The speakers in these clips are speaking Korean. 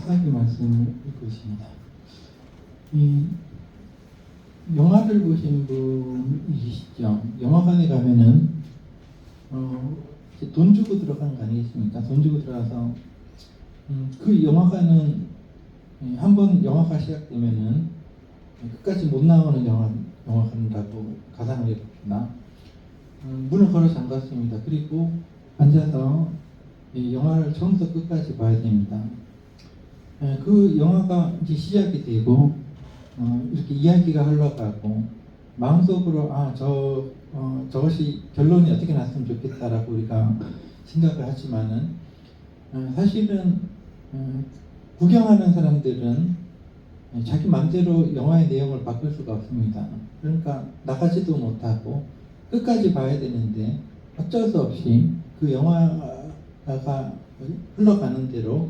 사사기 말씀을 읽으십니다. 이 영화를 보신 분이시죠? 영화관에 가면은 이제 돈 주고 들어간 거 아니겠습니까? 돈 주고 들어가서 그 영화관은 한번 영화가 시작되면은 끝까지 못 나오는 영화관이라고 가상을 해봅시다. 문을 걸어 잠갔습니다. 그리고 앉아서 이 영화를 처음부터 끝까지 봐야 됩니다. 그 영화가 이제 시작이 되고 이렇게 이야기가 흘러가고 마음속으로 저것이 결론이 어떻게 났으면 좋겠다라고 우리가 생각을 하지만은 사실은 구경하는 사람들은 자기 마음대로 영화의 내용을 바꿀 수가 없습니다. 그러니까 나가지도 못하고 끝까지 봐야 되는데 어쩔 수 없이 그 영화가 흘러가는 대로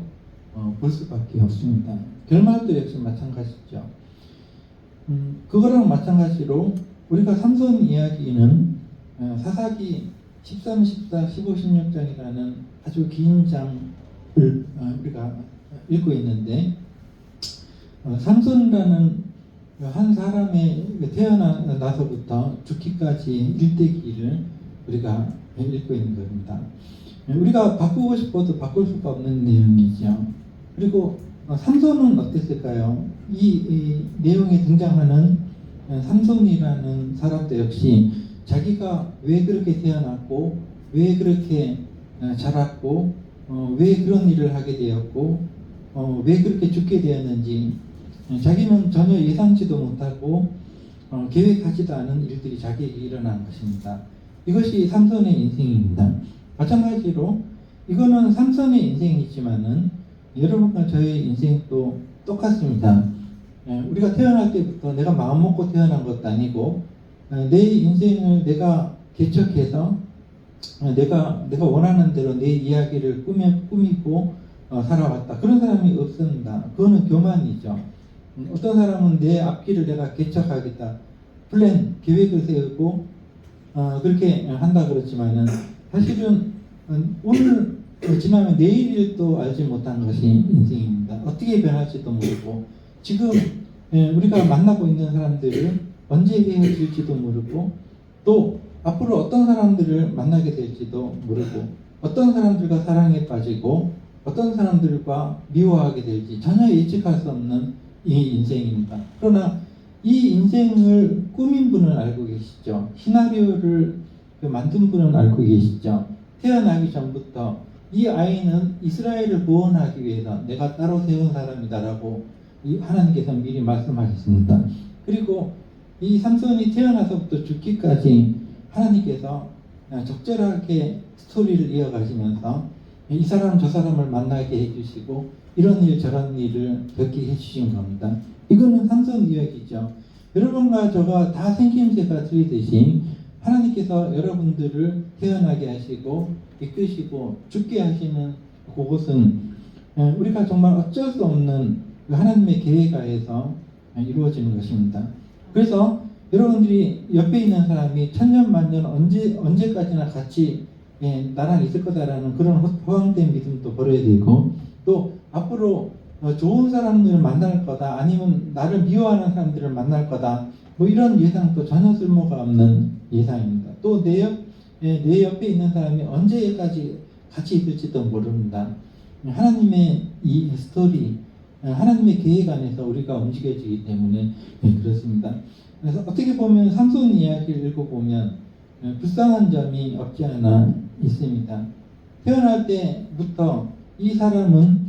볼 수밖에 없습니다. 결말도 역시 마찬가지죠. 그거랑 마찬가지로 우리가 삼손 이야기는 사사기 13, 14, 15, 16장이라는 아주 긴 장을 우리가 읽고 있는데 삼손이라는 한 사람의 태어나서부터 죽기까지 일대기를 우리가 읽고 있는 겁니다. 우리가 바꾸고 싶어도 바꿀 수가 없는 내용이죠. 그리고 삼손은 어땠을까요? 이 내용에 등장하는 삼손이라는 사람도 역시 자기가 왜 그렇게 태어났고 왜 그렇게 자랐고 왜 그런 일을 하게 되었고 왜 그렇게 죽게 되었는지 자기는 전혀 예상치도 못하고 계획하지도 않은 일들이 자기에게 일어난 것입니다. 이것이 삼손의 인생입니다. 마찬가지로 이거는 삼손의 인생이지만은 여러분과 저의 인생도 똑같습니다. 우리가 태어날 때부터 내가 마음 먹고 태어난 것도 아니고 내 인생을 내가 개척해서 내가 원하는 대로 내 이야기를 꾸미고 살아왔다. 그런 사람이 없습니다. 그거는 교만이죠. 어떤 사람은 내 앞길을 내가 개척하겠다. 계획을 세우고 그렇게 한다 그렇지만은 사실은 오늘 지나면 내일 일도 알지 못한 것이 인생입니다. 어떻게 변할지도 모르고 지금 우리가 만나고 있는 사람들을 언제 헤어질지도 모르고 또 앞으로 어떤 사람들을 만나게 될지도 모르고 어떤 사람들과 사랑에 빠지고 어떤 사람들과 미워하게 될지 전혀 예측할 수 없는 이 인생입니다. 그러나 이 인생을 꾸민 분은 알고 계시죠. 시나리오를 만든 분은 알고 계시죠. 태어나기 전부터 이 아이는 이스라엘을 구원하기 위해서 내가 따로 세운 사람이다라고 하나님께서 미리 말씀하셨습니다. 그리고 이 삼손이 태어나서부터 죽기까지 하나님께서 적절하게 스토리를 이어가시면서 이 사람 저 사람을 만나게 해주시고 이런 일 저런 일을 겪게 해주신 겁니다. 이거는 삼손 이야기죠. 여러분과 저가 다 생김새가 틀리듯이 하나님께서 여러분들을 태어나게 하시고 이끄시고 죽게 하시는 그것은 우리가 정말 어쩔 수 없는 하나님의 계획하에서 이루어지는 것입니다. 그래서 여러분들이 옆에 있는 사람이 천년만년 언제까지나 같이 나랑 있을 거다라는 그런 허황된 믿음도 버려야 되고 또 앞으로 좋은 사람들을 만날 거다 아니면 나를 미워하는 사람들을 만날 거다 뭐 이런 예상도 전혀 쓸모가 없는 예상입니다. 또 내 옆에 있는 사람이 언제까지 같이 있을지도 모릅니다. 하나님의 이 스토리 하나님의 계획 안에서 우리가 움직여지기 때문에 그렇습니다. 그래서 어떻게 보면 삼손 이야기를 읽어보면 불쌍한 점이 없지 않아 있습니다. 태어날 때부터 이 사람은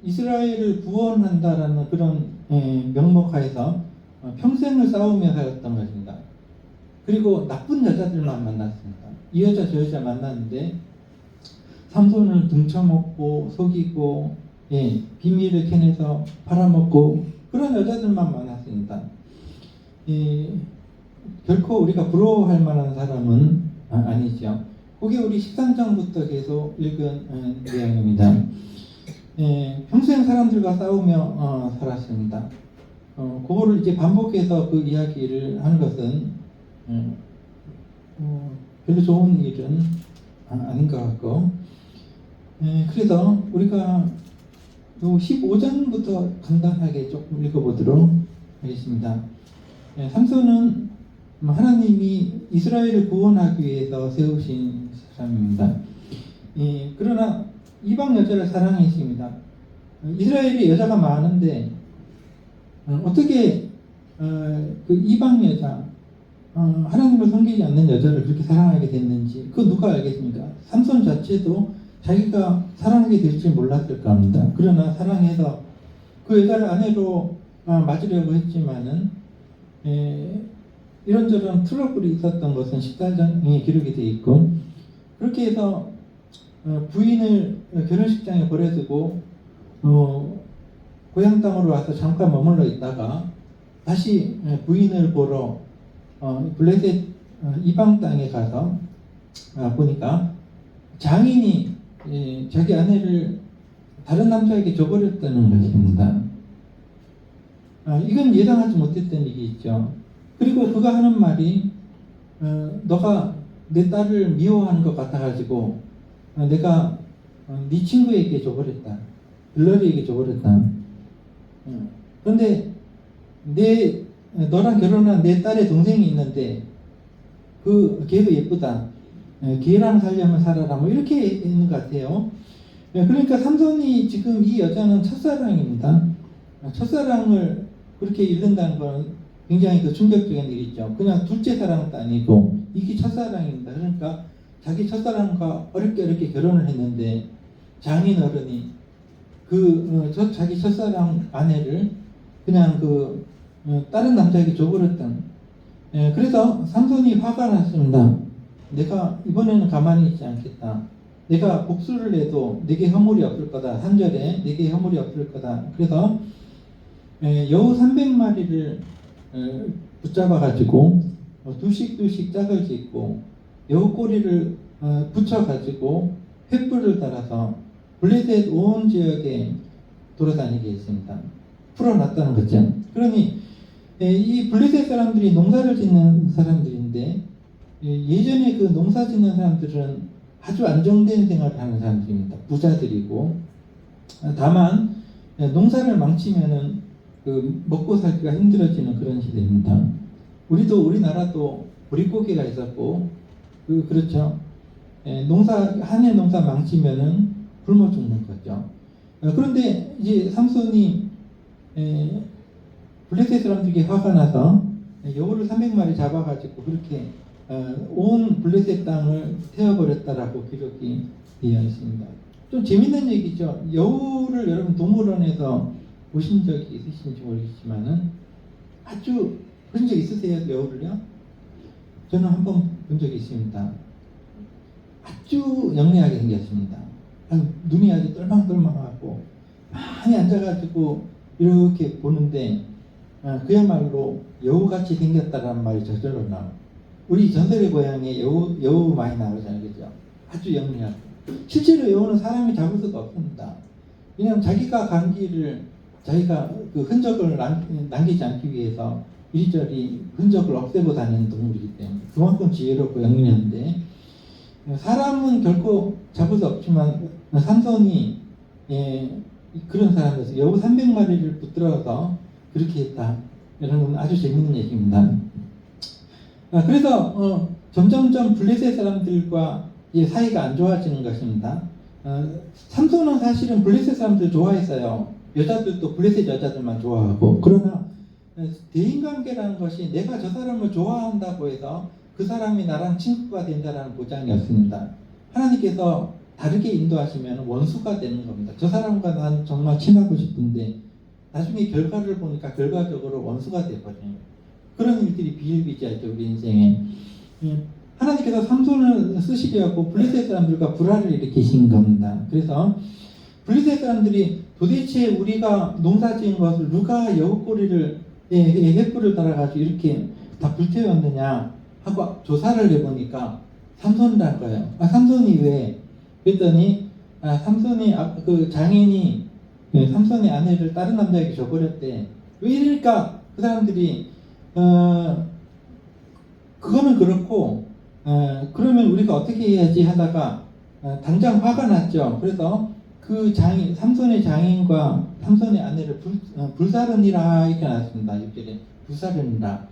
이스라엘을 구원한다라는 그런 명목하에서 평생을 싸우며 살았던 것입니다. 그리고 나쁜 여자들만 만났습니다. 이 여자 저 여자 만났는데 삼손을 등쳐먹고 속이고 비밀을 캐내서 팔아먹고 그런 여자들만 만났습니다. 결코 우리가 부러워할 만한 사람은 아니죠. 그게 우리 13장부터 계속 읽은 내용입니다. 평생 사람들과 싸우며 살았습니다. 그거를 이제 반복해서 그 이야기를 하는 것은 별로 좋은 일은 아닌 것 같고 그래서 우리가 15장부터 간단하게 조금 읽어보도록 하겠습니다. 삼손은 하나님이 이스라엘을 구원하기 위해서 세우신 사람입니다. 그러나 이방 여자를 사랑했습니다. 이스라엘이 여자가 많은데 어떻게 그 이방 여자, 하나님을 섬기지 않는 여자를 그렇게 사랑하게 됐는지 그건 누가 알겠습니까? 삼손 자체도 자기가 사랑하게 될 줄 몰랐을까 합니다. 그러나 사랑해서 그 여자를 아내로 맞으려고 했지만은 이런저런 트러블이 있었던 것은 14장에 기록이 되어 있고, 그렇게 해서 부인을 결혼식장에 보내두고 고향 땅으로 와서 잠깐 머물러 있다가 다시 부인을 보러 블레셋 이방 땅에 가서 보니까 장인이 자기 아내를 다른 남자에게 줘버렸다는 것입니다. 이건 예상하지 못했던 일이죠. 그리고 그가 하는 말이 너가 내 딸을 미워하는 것 같아가지고 내가 네 친구에게 줘버렸다. 블러리에게 줘버렸다. 그런데 너랑 결혼한 내 딸의 동생이 있는데 그 걔도 예쁘다. 걔랑 살려면 살아라. 뭐 이렇게 있는 것 같아요. 그러니까 삼손이 지금 이 여자는 첫사랑입니다. 첫사랑을 그렇게 잃는다는 건 굉장히 그 충격적인 일이죠. 그냥 둘째 사랑도 아니고 이게 첫사랑입니다. 그러니까 자기 첫사랑과 어렵게 결혼을 했는데 장인 어른이 자기 첫사랑 아내를 그냥 다른 남자에게 줘버렸던. 그래서 삼손이 화가 났습니다. 내가 이번에는 가만히 있지 않겠다. 내가 복수를 해도 내게 허물이 없을 거다. 3절에 내게 허물이 없을 거다. 그래서 여우 300마리를 붙잡아가지고 두씩 짝을 짓고 여우 꼬리를 붙여가지고 횃불을 따라서 블레셋 온 지역에 돌아다니게 했습니다. 풀어놨다는 거죠. 그러니 이 블레셋 사람들이 농사를 짓는 사람들인데 예전에 그 농사 짓는 사람들은 아주 안정된 생활을 하는 사람들입니다. 부자들이고, 다만 농사를 망치면은 먹고 살기가 힘들어지는 그런 시대입니다. 우리나라도 보릿고개가 있었고, 그렇죠. 한 해 농사 망치면은 굶어 죽는 거죠. 그런데 이제 삼손이 블레셋 사람들에게 화가 나서 여우를 300마리 잡아가지고 그렇게 온 블레셋 땅을 태워버렸다라고 기록이 되어 있습니다. 좀 재밌는 얘기죠. 여우를 여러분 동물원에서 보신 적이 있으신지 모르겠지만은 아주 그런 적 있으세요? 여우를요? 저는 한번 본 적이 있습니다. 아주 영리하게 생겼습니다. 눈이 아주 똘망똘망하고 많이 앉아가지고 이렇게 보는데 그야말로 여우같이 생겼다라는 말이 저절로 나와요. 우리 전설의 고향에 여우 많이 나오잖아요. 그죠? 아주 영리하고. 실제로 여우는 사람이 잡을 수가 없습니다. 왜냐하면 자기가 간 길을 자기가 그 흔적을 남기지 않기 위해서 이리저리 흔적을 없애고 다니는 동물이기 때문에 그만큼 지혜롭고 영리한데, 사람은 결코 잡을 수 없지만 삼손이 그런 사람이어서 여우 300마리를 붙들어서 그렇게 했다. 이런 건 아주 재밌는 얘기입니다. 그래서 점점점 블레셋 사람들과 사이가 안 좋아지는 것입니다. 삼손은 사실은 블레셋 사람들 좋아했어요. 여자들도 블레셋 여자들만 좋아하고. 그러나 대인관계라는 것이 내가 저 사람을 좋아한다고 해서 그 사람이 나랑 친구가 된다는 보장이 없습니다. 하나님께서 다르게 인도하시면 원수가 되는 겁니다. 저 사람과 난 정말 친하고 싶은데 나중에 결과를 보니까 결과적으로 원수가 되어버려요. 그런 일들이 비일비재하죠, 우리 인생에. 하나님께서 삼손을 쓰시려고 블레셋 사람들과 불화를 일으키신 겁니다. 그래서 블레셋 사람들이 도대체 우리가 농사 지은 것을 누가 여우꼬리를 횃불을 달아가지고 이렇게 다 불태웠느냐 하고 조사를 해보니까 삼손이란 거예요. 삼손이 왜? 그랬더니 삼손이 그 장인이 삼손의 아내를 다른 남자에게 줘버렸대. 왜 이러니까 그 사람들이 그거는 그렇고 그러면 우리가 어떻게 해야지 하다가 당장 화가 났죠. 그래서 그 장인, 삼손의 장인과 삼손의 아내를 불사르니라 이렇게 나왔습니다. 6절에 불사르니라.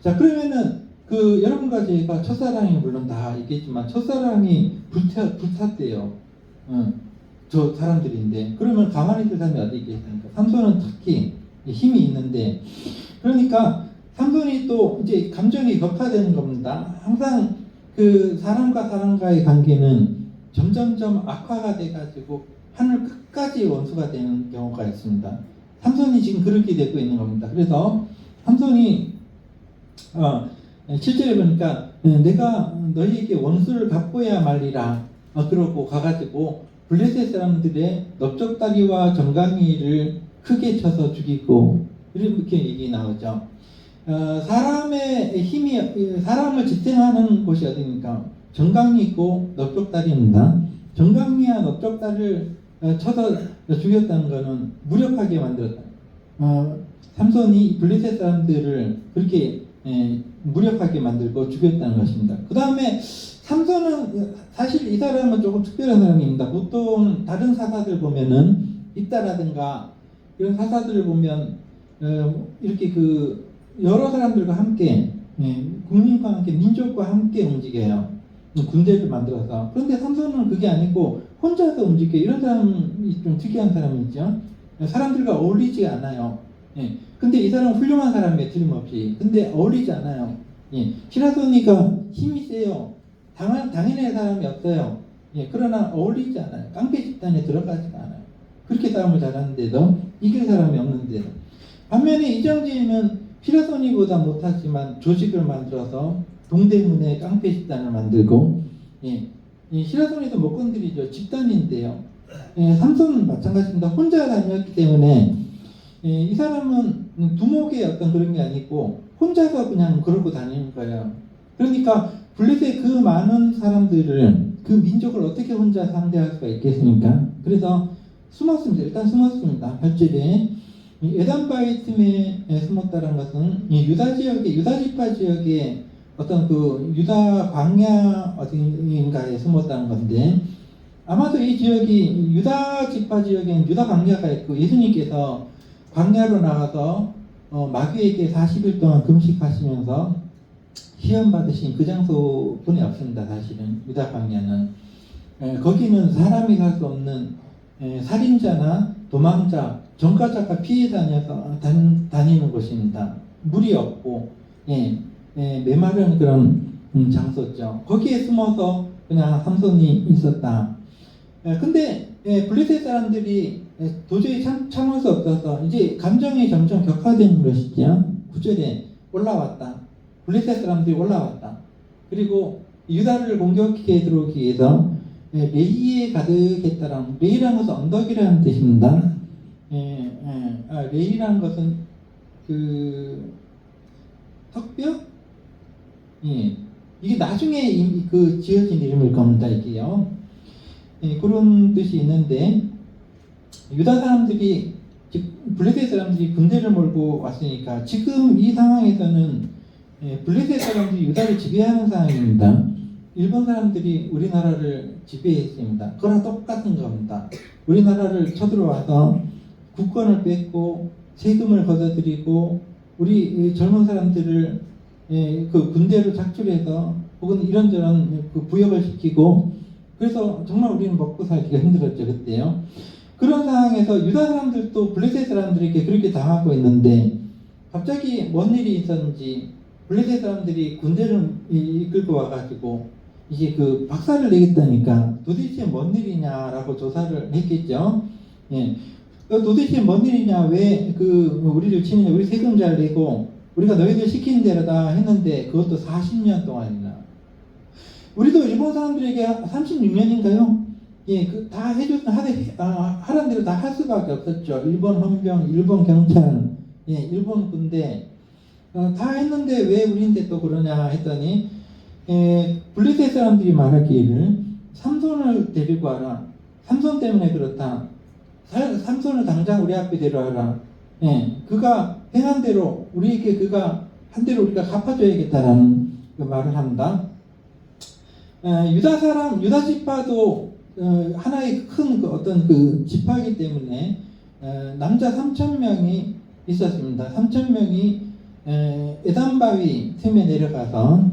자, 그러면은 그 여러분과 제가 첫사랑이 물론 다 있겠지만 첫사랑이 불탔대요. 저 사람들인데 그러면 가만히 있을 사람이 어디 있겠습니까? 삼손은 특히 힘이 있는데 그러니까 삼손이 또 이제 감정이 격화되는 겁니다. 항상 그 사람과 사람과의 관계는 점점점 악화가 돼가지고 하늘 끝까지 원수가 되는 경우가 있습니다. 삼손이 지금 그렇게 되고 있는 겁니다. 그래서 삼손이 7절에 보니까 내가 너희에게 원수를 갚고야 말리라 그러고 가가지고 블레셋 사람들의 넓적다리와 정강이를 크게 쳐서 죽이고 이렇게 얘기 나오죠. 사람의 힘이 사람을 지탱하는 곳이 어디입니까? 정강이 있고 넓적다리입니다. 정강이와 넓적다리를 쳐서 죽였다는 것은 무력하게 만들었다. 삼손이 블레셋 사람들을 그렇게 무력하게 만들고 죽였다는 것입니다. 그 다음에 삼손은 사실 이 사람은 조금 특별한 사람입니다. 보통 다른 사사들 보면은 입다라든가 이런 사사들을 보면 이렇게 그 여러 사람들과 함께 국민과 함께 민족과 함께 움직여요. 군대를 만들어서. 그런데 삼손은 그게 아니고 혼자서 움직여. 이런 사람이 좀 특이한 사람이죠. 사람들과 어울리지 않아요. 근데 이 사람은 훌륭한 사람이에요. 틀림없이. 근데 어울리지 않아요. 시라소니가 힘이 세요. 당연한 사람이 없어요. 그러나 어울리지 않아요. 깡패 집단에 들어가지가 않아요. 그렇게 싸움을 잘하는데도 이길 사람이 없는데도. 반면에 이정재는 시라소니보다 못하지만 조직을 만들어서 동대문에 깡패 집단을 만들고 시라소니도 못 건드리죠. 집단인데요. 삼손은 마찬가지입니다. 혼자 다녔기 때문에 이 사람은 두목의 어떤 그런 게 아니고 혼자서 그냥 그러고 다니는 거예요. 그러니까 블레셋 그 많은 사람들을 그 민족을 어떻게 혼자 상대할 수가 있겠습니까? 그래서 숨었습니다. 일단 숨었습니다. 8절에 에담바이틈에 숨었다는 것은 유다 지역의 유다 지파 지역의 어떤 그 유다 광야 어딘가에 숨었다는 건데 아마도 이 지역이 유다 지파 지역에는 유다 광야가 있고 예수님께서 광야로 나가서 마귀에게 40일 동안 금식하시면서 시험 받으신 그 장소뿐이 없습니다. 사실은 유다 광야는 거기는 사람이 갈 수 없는 살인자나 도망자, 전과자가 피해 다니는 곳입니다. 물이 없고 메마른 그런 장소죠. 거기에 숨어서 그냥 삼손이 있었다. 근데 블레셋 사람들이 도저히 참을 수 없어서 이제 감정이 점점 격화되는 것이죠. 9절에 올라왔다. 블레셋 사람들이 올라왔다. 그리고 유다를 공격해 들어오기 위해서 레이에 가득했다라는, 레이라는 것은 언덕이라는 뜻입니다. 레이라는 것은 그 석뼈? 이게 나중에 그 지어진 이름일 겁니다. 이게요. 그런 뜻이 있는데 유다 사람들이 블레셋 사람들이 군대를 몰고 왔으니까 지금 이 상황에서는 블레셋 사람들이 유다를 지배하는 상황입니다. 일본 사람들이 우리나라를 지배했습니다. 그거랑 똑같은 겁니다. 우리나라를 쳐들어와서 국권을 뺏고 세금을 걷어들이고 우리 젊은 사람들을 그 군대로 작출해서 혹은 이런저런 그 부역을 시키고 그래서 정말 우리는 먹고 살기가 힘들었죠. 그때요. 그런 상황에서 유다 사람들도 블레셋 사람들에게 그렇게 당하고 있는데 갑자기 뭔 일이 있었는지 블레셋 사람들이 군대를 이끌고 와가지고 이제 그 박살을 내겠다니까 도대체 뭔 일이냐라고 조사를 했겠죠. 도대체 뭔 일이냐, 왜 그 우리를 치느냐, 우리 세금 잘 내고 우리가 너희들 시키는 대로 다 했는데 그것도 40년 동안이나. 우리도 일본 사람들에게 36년인가요? 다 하라는 대로 다 할 수밖에 없었죠. 일본 헌병, 일본 경찰, 일본 군대 다 했는데 왜 우리인데 또 그러냐 했더니 블레셋 사람들이 말하기를 삼손을 데리고 와라. 삼손 때문에 그렇다. 삼손을 당장 우리 앞에 데려와라. 그가 행한 대로 우리에게 그가 한 대로 우리가 갚아줘야겠다라는 그 말을 합니다. 유다 지파도 하나의 큰 어떤 그 지파이기 때문에 남자 3,000명이 있었습니다. 3,000명이 에단바위 틈에 내려가서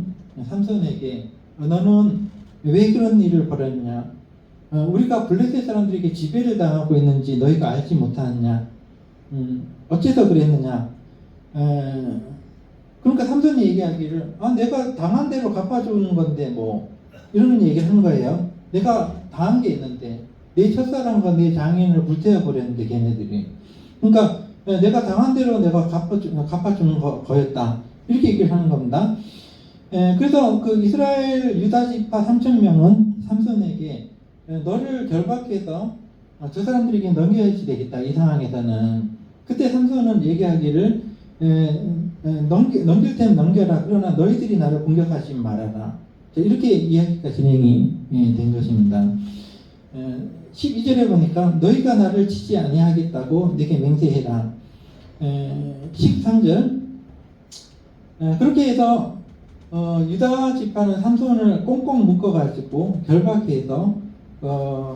삼손에게 너는 왜 그런 일을 벌였냐? 우리가 블레셋 사람들에게 지배를 당하고 있는지 너희가 알지 못하느냐? 어째서 그랬느냐? 그러니까 삼손이 얘기하기를 내가 당한 대로 갚아주는 건데 뭐 이런 얘기를 하는 거예요. 내가 당한 게 있는데 내 첫사랑과 내 장인을 불태워 버렸는데 걔네들이 그러니까 내가 당한 대로 내가 갚아주는 거였다 이렇게 얘기를 하는 겁니다. 그래서 그 이스라엘 유다 지파 3,000명은 삼손에게 너를 결박해서 저 사람들에게 넘겨야지 되겠다 이 상황에서는. 그때 삼손은 얘기하기를 넘길 테면 넘겨라. 그러나 너희들이 나를 공격하지 말아라. 이렇게 이야기가 진행이 된 것입니다. 12절에 보니까 너희가 나를 치지 아니하겠다고 내게 맹세해라. 13절 그렇게 해서 유다 지파는 삼손을 꽁꽁 묶어가지고 결박해서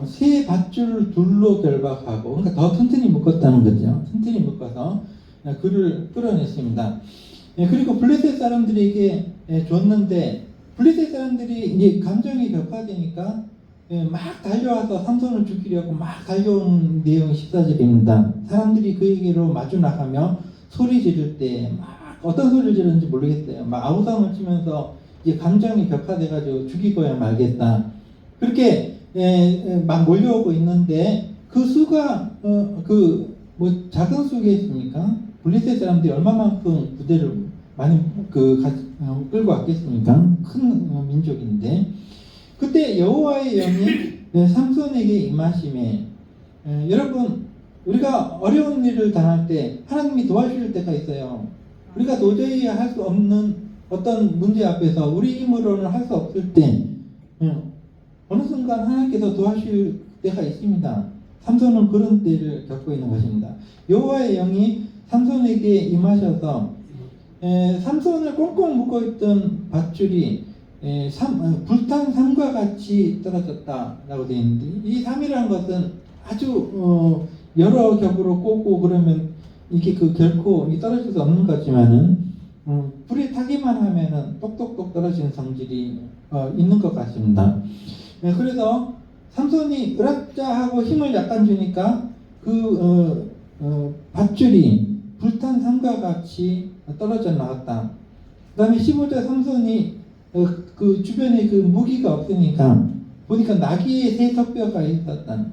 세 밧줄 둘로 결박하고 그러니까 더 튼튼히 묶었다는 거죠. 튼튼히 묶어서 그를 끌어냈습니다. 그리고 블레셋 사람들에게 줬는데 블레셋 사람들이 이제 감정이 격화되니까 막 달려와서 삼손을 죽이려고 막 달려온 내용이 14절입니다. 사람들이 그에게로 마주 나가며 소리 지를 때 막 어떤 소리를 지르는지 모르겠어요. 막 아우성을 치면서 이제 감정이 격화돼가지고 죽이고야 말겠다. 그렇게 막 몰려오고 있는데 그 수가 그 뭐 작은 수겠습니까? 블레셋 사람들이 얼마만큼 부대를 많이 끌고 왔겠습니까? 큰 민족인데 그때 여호와의 영이 삼손에게 임하심에 여러분 우리가 어려운 일을 당할 때 하나님이 도와주실 때가 있어요. 우리가 도저히 할 수 없는 어떤 문제 앞에서 우리 힘으로는 할 수 없을 때 어느 순간 하나님께서 도와주실 때가 있습니다. 삼손은 그런 때를 겪고 있는 것입니다. 여호와의 영이 삼손에게 임하셔서 삼손을 꽁꽁 묶어있던 밧줄이 불탄 삼과 같이 떨어졌다라고 되어 있는데 이 삼이라는 것은 아주 여러 겹으로 꽂고 그러면 이게 결코 떨어질 수 없는 거지만은 불에 타기만 하면은 똑똑똑 떨어지는 성질이 있는 것 같습니다. 그래서 삼손이 으락자 하고 힘을 약간 주니까 밧줄이 불탄 삼과 같이 떨어져 나왔다. 그 다음에 15절 삼손이 그 주변에 그 무기가 없으니까 보니까 나귀의 새 턱뼈가 있었다.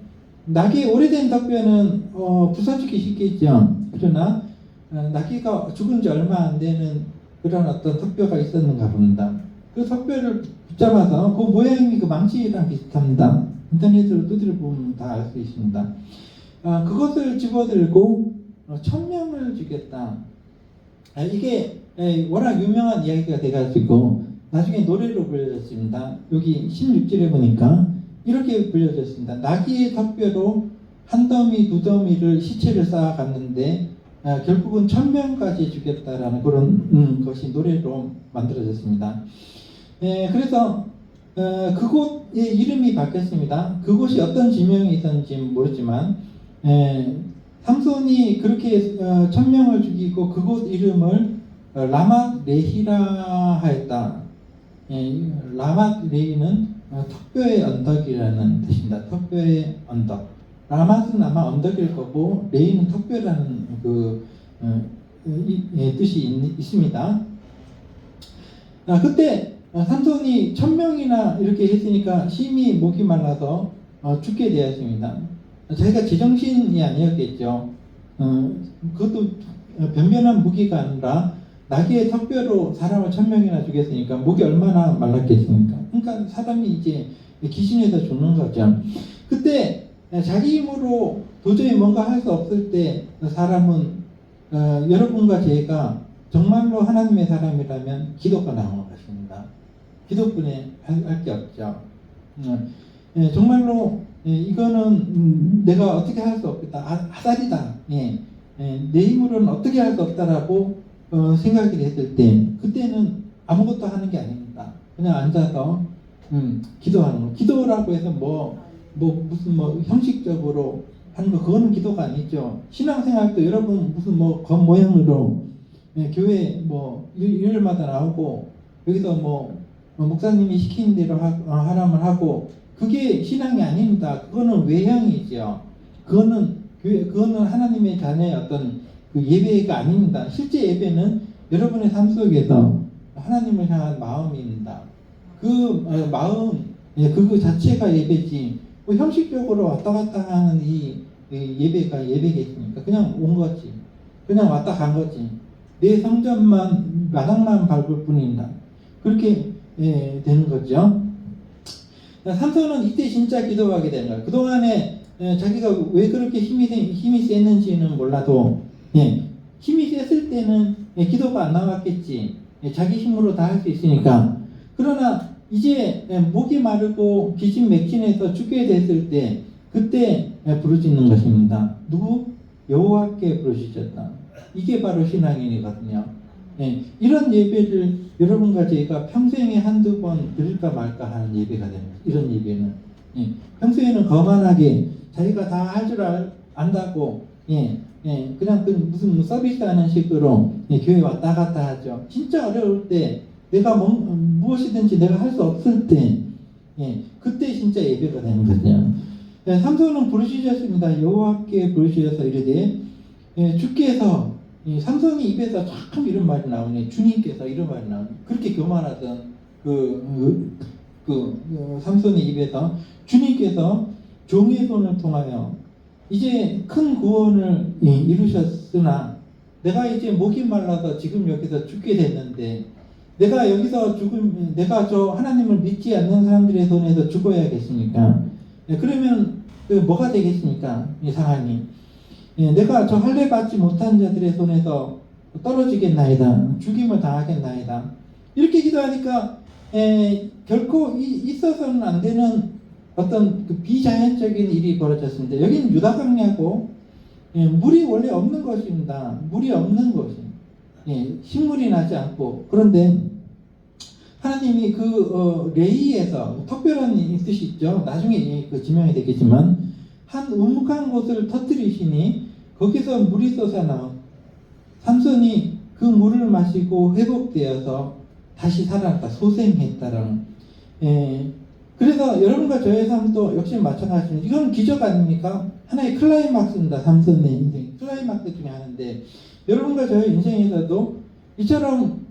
나귀의 오래된 턱뼈는 부서지기 쉽겠죠. 그러나 나귀가 죽은 지 얼마 안 되는 그런 어떤 턱뼈가 있었는가 봅니다. 그 턱뼈를 붙잡아서 그 모양이 그 망치랑 비슷합니다. 인터넷으로 두드려 보면 다 알 수 있습니다. 그것을 집어들고 1,000명을 죽였다. 이게 워낙 유명한 이야기가 돼가지고 나중에 노래로 불려졌습니다. 여기 16절에 보니까 이렇게 불려졌습니다. 나귀의 턱뼈로 한 더미 두 더미를 시체를 쌓아갔는데 결국은 1,000명까지 죽였다라는 그런 것이 노래로 만들어졌습니다. 그래서 그곳의 이름이 바뀌었습니다. 그곳이 어떤 지명이 있었는지 모르지만 삼손이 그렇게 1,000명을 죽이고 그곳 이름을 라맛 레히라 하였다. 라맛 레히는 턱뼈의 언덕이라는 뜻입니다. 턱뼈의 언덕. 라맛은 아마 언덕일 거고 레히는 턱뼈라는 뜻이 있습니다. 그때 삼손이 1,000명이나 이렇게 했으니까 심히 목이 말라서 죽게 되었습니다. 자기가 제정신이 아니었겠죠. 그것도 변변한 무기가 아니라 나귀의 턱뼈로 사람을 1,000명이나 죽였으니까 목이 얼마나 말랐겠습니까? 그러니까 사람이 이제 기신해서 죽는 거죠. 그때 자기 힘으로 도저히 뭔가 할 수 없을 때 사람은 여러분과 제가 정말로 하나님의 사람이라면 기도가 나오는 것입니다. 기도뿐에 할 게 없죠. 정말로 이거는 내가 어떻게 할 수 없겠다. 아다리다. 내 힘으로는 어떻게 할 수 없다라고 생각이 됐을 때 그때는 아무것도 하는 게 아닙니다. 그냥 앉아서 기도하는 거. 기도라고 해서 뭐 뭐 무슨 뭐 형식적으로 하는 거 그거는 기도가 아니죠. 신앙생활도 여러분 무슨 뭐 겉모양으로 교회 뭐 일요일마다 나오고 여기서 뭐 목사님이 시키는 대로 하라면 하고 그게 신앙이 아닙니다. 그거는 외형이죠. 그거는 하나님의 자녀의 어떤 그 예배가 아닙니다. 실제 예배는 여러분의 삶 속에서 하나님을 향한 마음입니다. 그 마음, 그거 자체가 예배지. 뭐 형식적으로 왔다 갔다 하는 이 예배가 예배겠습니까? 그냥 온 거지. 그냥 왔다 간 거지. 내 성전만 마당만 밟을 뿐입니다. 그렇게 되는 거죠. 삼손은 이때 진짜 기도하게 되는 거예요. 그동안에 자기가 왜 그렇게 힘이 셌는지는 몰라도 힘이 셌을 때는 기도가 안 나왔겠지. 자기 힘으로 다 할 수 있으니까. 그러나 이제 목이 마르고 기진맥진해서 죽게 됐을 때 그때 부르짖는 것입니다. 누구? 여호와께 부르짖었다. 이게 바로 신앙인이거든요. 이런 예배를 여러분과 제가 평생에 한두 번 드릴까 말까 하는 예배가 됩니다. 이런 예배는 평소에는 거만하게 자기가 다 할 줄 안다고 그냥 무슨 서비스하는 식으로 교회 왔다 갔다 하죠. 진짜 어려울 때 내가 무엇이든지 내가 할 수 없을 때 그때 진짜 예배가 되는 거죠. 삼손은 부르짖었습니다. 여호와께 부르짖어서 이르되 주께서 삼손이 입에서 참 이런 말이 나오네. 주님께서 이런 말이 나오네. 그렇게 교만하던 삼손의 입에서 주님께서 종의 손을 통하여 이제 큰 구원을 이루셨으나 내가 이제 목이 말라서 지금 여기서 죽게 됐는데 내가 여기서 내가 저 하나님을 믿지 않는 사람들의 손에서 죽어야겠습니까? 그러면 뭐가 되겠습니까? 이 상황이 내가 저 할례 받지 못한 자들의 손에서 떨어지겠나이다. 죽임을 당하겠나이다. 이렇게 기도하니까 결코 있어서는 안 되는 어떤 그 비자연적인 일이 벌어졌습니다. 여기는 유다 강야고 물이 원래 없는 것입니다. 물이 없는 것이 식물이 나지 않고 그런데 하나님이 레이에서 특별한 뜻이 있죠. 나중에 지명이 되겠지만 한 우묵한 곳을 터뜨리시니 거기서 물이 솟아나온 삼손이 그 물을 마시고 회복되어서 다시 살아났다. 소생했다라는 그래서 여러분과 저의 삶도 역시 마찬가지입니다. 이건 기적 아닙니까? 하나의 클라이막스입니다. 삼손의 인생 클라이막스 중에 하나인데 여러분과 저의 인생에서도 이처럼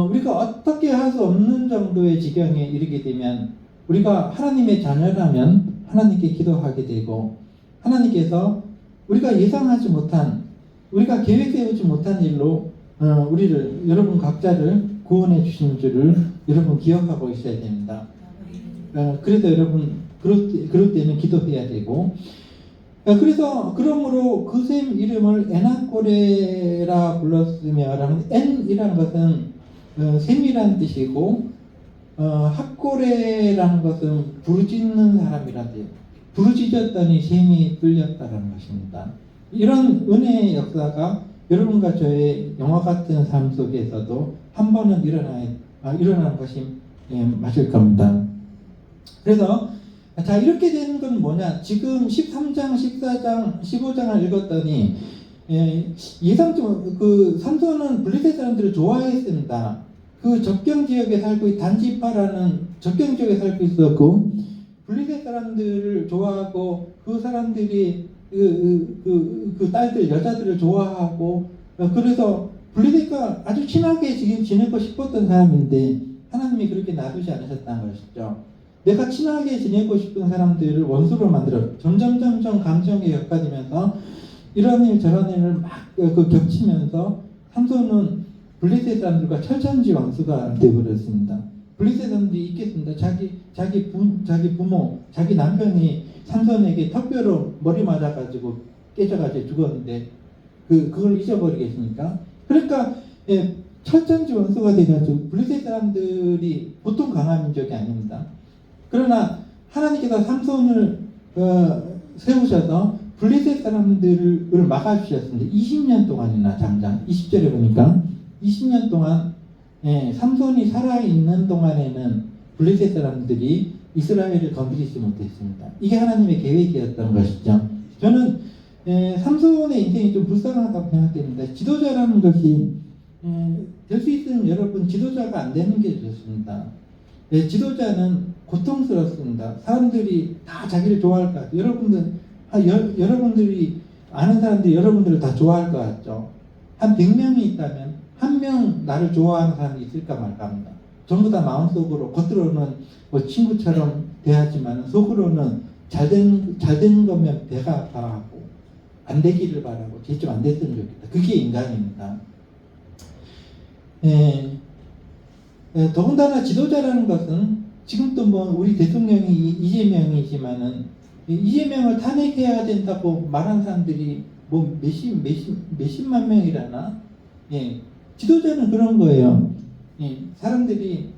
우리가 어떻게 할 수 없는 정도의 지경에 이르게 되면 우리가 하나님의 자녀라면 하나님께 기도하게 되고 하나님께서 우리가 예상하지 못한 우리가 계획 세우지 못한 일로 우리를 여러분 각자를 구원해 주신 줄을 여러분 기억하고 있어야 됩니다. 그래서 여러분 그럴 때는 기도해야 되고 그러므로 그 샘 이름을 에나꼬레라 불렀으며 엔이라는 것은 샘이라는 뜻이고 핫고레라는 것은 부르짖는 사람이라 돼요. 부르짖었더니 샘이 뚫렸다는 것입니다. 이런 은혜의 역사가 여러분과 저의 영화 같은 삶 속에서도 한 번은 일어나는 것이 맞을 겁니다. 그래서 자 이렇게 되는 건 뭐냐? 지금 13장, 14장, 15장을 읽었더니 예상적으로 그 삼손은 블레셋 사람들을 좋아했습니다. 그 접경 지역에 살고 단지파라는 접경 지역에 살고 있었고 블레셋 사람들을 좋아하고 그 사람들이 그 딸들 여자들을 좋아하고 그래서 블레셋과 아주 친하게 지내고 싶었던 사람인데 하나님이 그렇게 놔두지 않으셨다는 것이죠. 내가 친하게 지내고 싶은 사람들을 원수로 만들어 점점 감정에 엮어지면서 이런 일 저런 일을 막 겹치면서 삼손은 블레셋 사람들과 철천지 원수가 되어버렸습니다. 블레셋 사람들이 있겠습니다. 자기 부모, 자기 남편이 삼손에게 턱뼈로 머리 맞아가지고 깨져가지고 죽었는데 그걸 잊어버리겠습니까? 그러니까 철천지 원수가 돼가지고 블레셋 사람들이 보통 강한 민족이 아닙니다. 그러나 하나님께서 삼손을 세우셔서 블레셋 사람들을 막아주셨습니다. 20년 동안이나 장장 20절에 보니까 20년 동안 삼손이 살아있는 동안에는 블레셋 사람들이 이스라엘을 건드리지 못했습니다. 이게 하나님의 계획이었던 것이죠. 저는 삼손의 인생이 좀 불쌍하다고 생각됩니다. 지도자라는 것이 될 수 있으면 여러분 지도자가 안 되는 게 좋습니다. 지도자는 고통스럽습니다. 사람들이 다 자기를 좋아할 것 같아요. 여러분들이 아는 사람들이 여러분들을 다 좋아할 것 같죠. 한 100명이 있다면 한 명 나를 좋아하는 사람이 있을까 말까 합니다. 전부 다 마음속으로 겉으로는 뭐 친구처럼 대하지만 속으로는 잘 되는 거면 배가 아파하고 안 되기를 바라고 좀 안 됐으면 좋겠다. 그게 인간입니다. 더군다나 지도자라는 것은 지금도 뭐 우리 대통령이 이재명이지만은 이재명을 탄핵해야 된다고 말한 사람들이 뭐 몇십만 명이라나. 지도자는 그런 거예요. 사람들이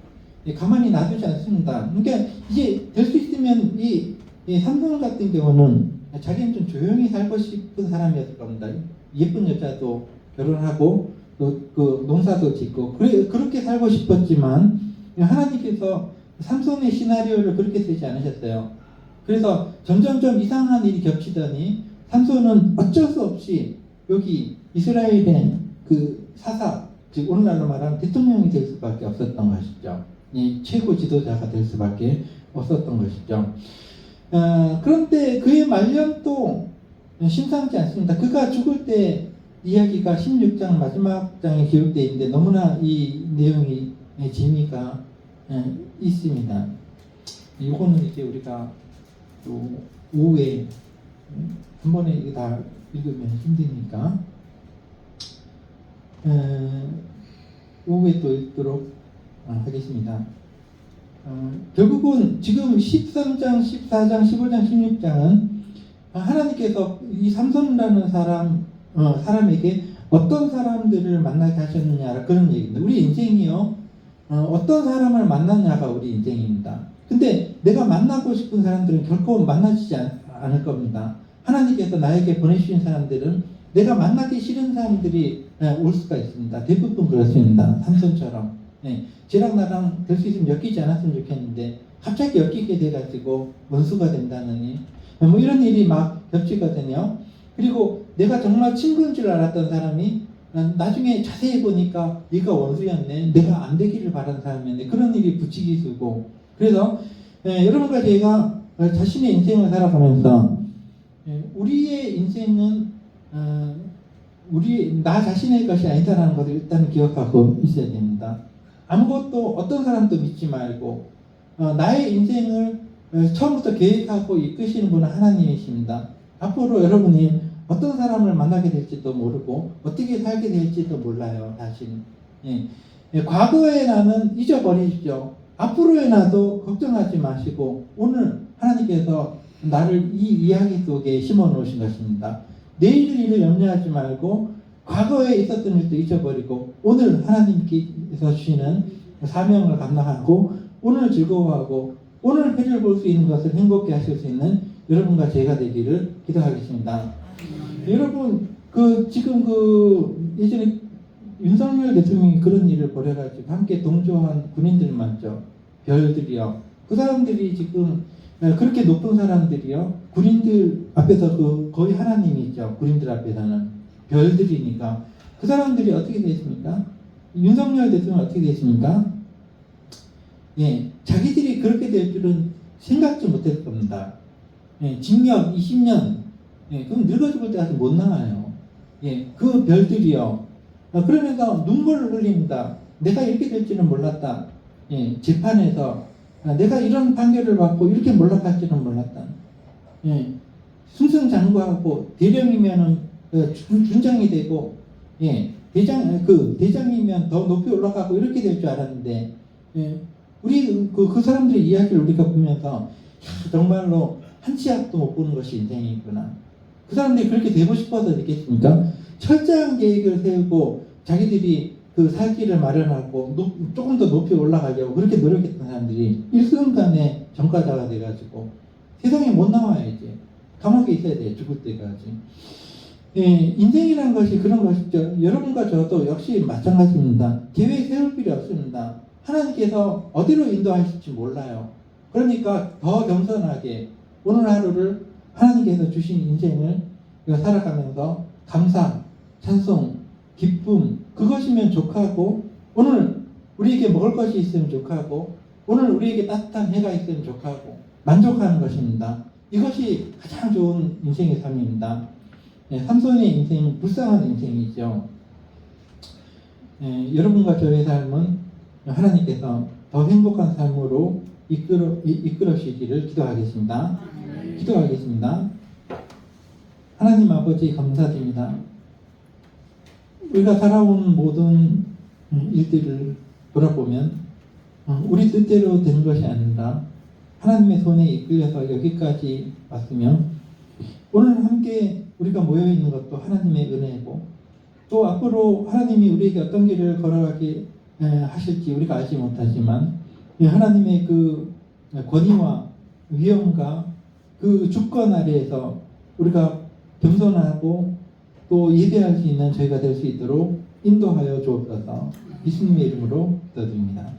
가만히 놔두지 않습니다. 그러니까 이제 될 수 있으면 이 삼성 같은 경우는 자기는 좀 조용히 살고 싶은 사람이었을 겁니다. 예쁜 여자도 결혼하고 또 그 농사도 짓고 그렇게 살고 싶었지만 하나님께서 삼손의 시나리오를 그렇게 쓰지 않으셨어요. 그래서 점점점 이상한 일이 겹치더니 삼손은 어쩔 수 없이 여기 이스라엘의 그 사사, 즉 오늘날로 말하면 대통령이 될 수밖에 없었던 것이죠. 이 최고 지도자가 될 수밖에 없었던 것이죠. 그런데 그의 말년도 심상치 않습니다. 그가 죽을 때 이야기가 16장 마지막 장에 기록되어 있는데 너무나 이 내용이 재미가 있습니다. 이거는 이제 우리가 또 오후에 한 번에 이거 다 읽으면 힘드니까 오후에 또 읽도록 하겠습니다. 결국은 지금 13장, 14장, 15장, 16장은 하나님께서 이 삼손이라는 사람에게 어떤 사람들을 만나게 하셨느냐 그런 얘기입니다. 우리 인생이요, 어떤 사람을 만났냐가 우리 인생입니다. 근데 내가 만나고 싶은 사람들은 결코 만나지지 않을 겁니다. 하나님께서 나에게 보내주신 사람들은 내가 만나기 싫은 사람들이 올 수가 있습니다. 대부분 그렇습니다. 삼손처럼. 쟤랑 나랑 될 수 있으면 엮이지 않았으면 좋겠는데 갑자기 엮이게 돼가지고 원수가 된다느니 뭐 이런 일이 막 겹치거든요. 그리고 내가 정말 친구인 줄 알았던 사람이 나중에 자세히 보니까 얘가 원수였네. 내가 안 되기를 바라는 사람이었네. 그런 일이 부치기수고. 그래서 여러분과 제가 자신의 인생을 살아가면서 우리의 인생은 나 자신의 것이 아니다라는 것을 일단 기억하고 있어야 됩니다. 아무것도 어떤 사람도 믿지 말고 나의 인생을 처음부터 계획하고 이끄시는 분은 하나님이십니다. 앞으로 여러분이 어떤 사람을 만나게 될지도 모르고 어떻게 살게 될지도 몰라요. 다시는. 과거의 나는 잊어버리십시오. 앞으로의 나도 걱정하지 마시고 오늘 하나님께서 나를 이 이야기 속에 심어 놓으신 것입니다. 내일 일을 염려하지 말고 과거에 있었던 일도 잊어버리고 오늘 하나님께서 주시는 사명을 감당하고 오늘 즐거워하고 오늘 해를 볼 수 있는 것을 행복해 하실 수 있는 여러분과 제가 되기를 기도하겠습니다. 여러분 지금 예전에 윤석열 대통령이 그런 일을 벌여가지고 함께 동조한 군인들 많죠. 별들이요. 그 사람들이 지금 그렇게 높은 사람들이요. 군인들 앞에서 거의 하나님이죠. 군인들 앞에서는 별들이니까 그 사람들이 어떻게 됐습니까? 윤석열 대통령 어떻게 됐습니까? 자기들이 그렇게 될 줄은 생각지 못했을 겁니다. 징역 20년. 그럼 늙어 죽을 때까지 못 나와요. 그 별들이요. 그러면서 눈물을 흘립니다. 내가 이렇게 될 줄은 몰랐다. 재판에서 내가 이런 판결을 받고 이렇게 몰락할 줄은 몰랐다. 승승장구하고 대령이면은 준장이 되고 대장이면 더 높이 올라가고 이렇게 될 줄 알았는데 우리 그 사람들의 이야기를 우리가 보면서 정말로 한 치 앞도 못 보는 것이 인생이구나. 그 사람들이 그렇게 되고 싶어서 됐겠습니까? 철저한 계획을 세우고 자기들이 그 살 길을 마련하고 조금 더 높이 올라가려고 그렇게 노력했던 사람들이 일순간에 전과자가 돼가지고 세상에 못 나와요. 이제 감옥에 있어야 돼요. 죽을 때까지. 인생이라는 것이 그런 것이죠. 여러분과 저도 역시 마찬가지입니다. 계획 세울 필요 없습니다. 하나님께서 어디로 인도하실지 몰라요. 그러니까 더 겸손하게 오늘 하루를 하나님께서 주신 인생을 우리가 살아가면서 감사, 찬송, 기쁨 그것이면 족하고 오늘 우리에게 먹을 것이 있으면 족하고 오늘 우리에게 따뜻한 해가 있으면 족하고 만족하는 것입니다. 이것이 가장 좋은 인생의 삶입니다. 삼손의 인생은 불쌍한 인생이죠. 여러분과 저의 삶은 하나님께서 더 행복한 삶으로 이끌어주시기를 기도하겠습니다. 기도하겠습니다. 하나님 아버지 감사드립니다. 우리가 살아온 모든 일들을 돌아보면 우리 뜻대로 된 것이 아니라 하나님의 손에 이끌려서 여기까지 왔으면 오늘 함께 우리가 모여있는 것도 하나님의 은혜고 또 앞으로 하나님이 우리에게 어떤 길을 걸어가게 하실지 우리가 알지 못하지만 하나님의 그 권위와 위엄과 그 주권 아래에서 우리가 겸손하고 또 예배할 수 있는 저희가 될 수 있도록 인도하여 주옵소서. 예수님의 이름으로 기도드립니다.